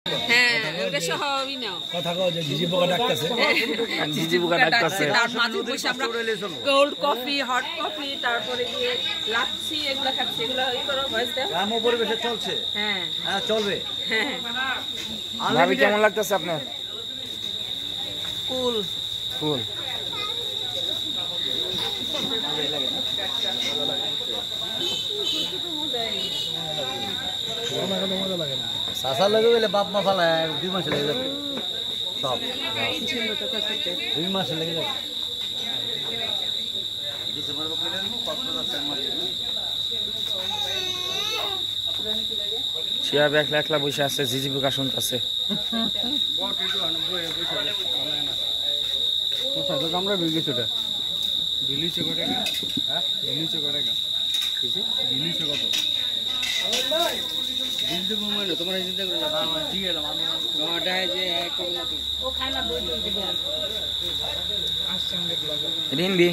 হ্যাঁ ওটা সবই নাও কথা কও যে ঝিঝি পোকা ডাকতেছে ঝিঝি পোকা ডাকতেছে তার মাঝে বসে আমরা কোল্ড কফি হট কফি তারপরে গিয়ে লাচ্ছি এগুলা খাচ্ছি এগুলা এই করো ভয়েস দাও গ্রাম্য পরিবেশে চলছে হ্যাঁ হ্যাঁ চলবে হ্যাঁ ভাবি কেমন লাগতেছে আপনার কুল ফুল সাসার লাগে গেলে বাপ মা ফালায় 2 মাস লেগে যাবে সব 2 মাস লেগে যাবে শিয়াব একলা একলা বসে আছে ঝিঝি পোকা শুনতেছে আমরা বিলিছে বিলিছে কত টাকা হ্যাঁ বিলিছে কত টাকা কিছু বিলিছে কত বিলতে মোবাইল তোমরা চিন্তা করে না দিয়ে এলাম আমি ওটা যে কম না ও খায় না বই দিবে আসছে আমাদের ব্লগে রিনবি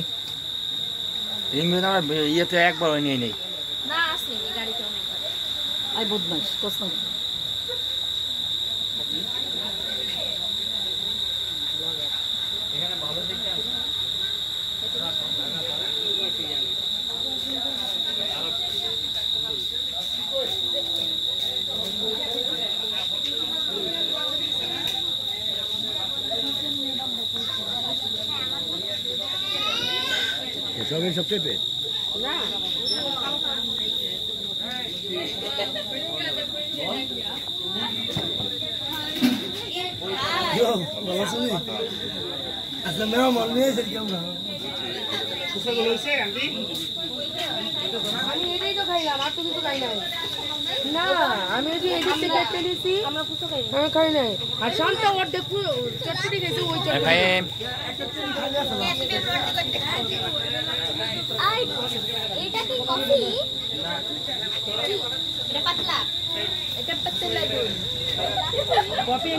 তো আমরা ইয়েতে একবার নিয়ে নেই না আসে গাড়িতে অনেকবার আই বদমাশ কসম এখানে ভালো দেখতে আছে সবই সব চেপে না ভালো শুনি আচ্ছা মেরা মন নিয়ে এসে কেমন আমি এটাই তো খাইলাম আর তো কিছু খাই নাই না আমি ওই যে এদিক থেকে একটা নিয়েছি আমি খাই নাই আর শান্ত ওর দেখো চটচটি খেয়েছে ওই চটচটি এটা কি কফি এটা পাতলা এটা পাতলা দুধ কফি